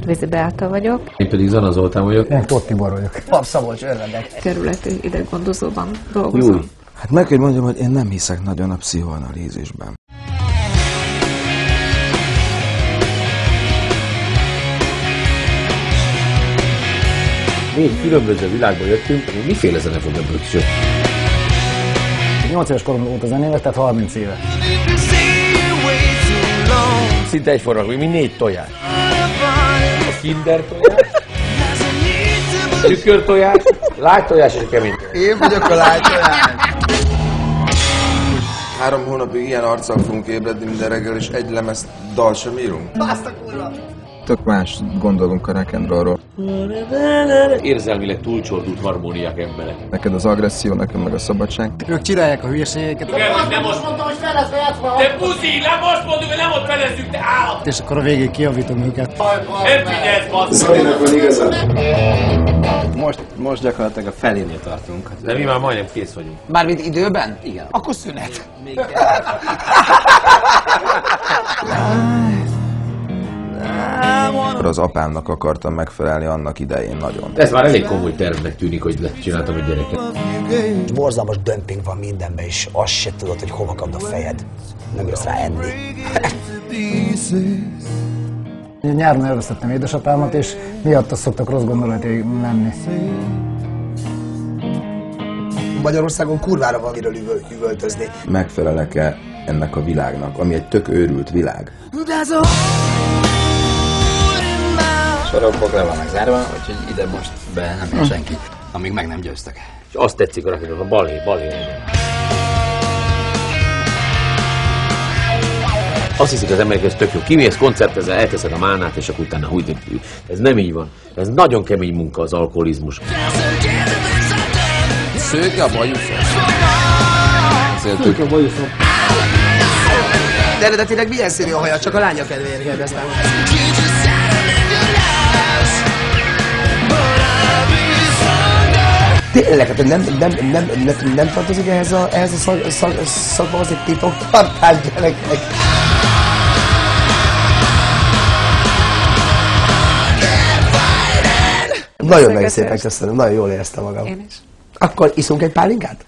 Vizi Beáta vagyok. Én pedig Zana Zoltán vagyok. Én Tóth Tibor vagyok. Papszabolcs örvendek. Területi ideggondozóban dolgozom. Júj. Hát meg kell mondjam, hogy én nem hiszek nagyon a pszichoanalízisben. Négy különböző világba jöttünk, hogy miféle zene fog ebből kisöt. 8 éves korom óta zenélek, tehát 30 éve. Szinte egyforma, mint 4 tojás. A kinder tojás, tükör tojás, lágy tojás és a kemény tojás. Én vagyok a lágy tojás. 3 hónapig ilyen arccal fogunk ébredni minden reggel, és egy lemezt dal sem írunk. Basta kurva! Tök más gondolunk a rock and rollról. Érzelmileg túlcsordult harmóniák emberek. Neked az agresszió, nekem meg a szabadság. Ők csinálják a hülyeségeket. Nem most mondtam, hogy fel lesz játszva! Te puszi! Nem most mondtuk, hogy nem ott felezzük, te állat! És akkor a végén kijavítom őket. Nem figyelsz, basz! Zolinak van igaza. Most gyakorlatilag a felénél tartunk. De mi már majdnem kész vagyunk. Mármint időben? Igen. Akkor szünet. Az apámnak akartam megfelelni annak idején nagyon. Ez már elég komoly tervnek tűnik, hogy csináltam egy gyereket. Borzalmas dömping van mindenben, és azt se tudod, hogy hova kapd a fejed. Nem jössz rá enni. Nyáron elvesztettem édesapámat, és miatta szoktak rossz gondolatai lenni. Magyarországon kurvára van miről üvöltözni. Megfelelek-e ennek a világnak, ami egy tök őrült világ? Sorokok le vannak zárva, úgyhogy ide most be nem jön senki, amíg meg nem győztek. És azt tetszik a rakétok, a balé. Azt hiszik az emberek, ez tök jó. Kimész, koncertezel, elteszed a mánát, és akkor utána húgy. Ez nem így van. Ez nagyon kemény munka az alkoholizmus. Szőke a bajuszom. Szőke a bajuszom. De eredetileg milyen színű a haja, csak a lánya kedvéért kérdeztem. Tényleg, hát nem tartozik ehhez a szakmához egy titoktartás, gyerekek. Nagyon szépen köszönöm, nagyon jól éreztem magam. Én is. Akkor iszunk egy pálinkát?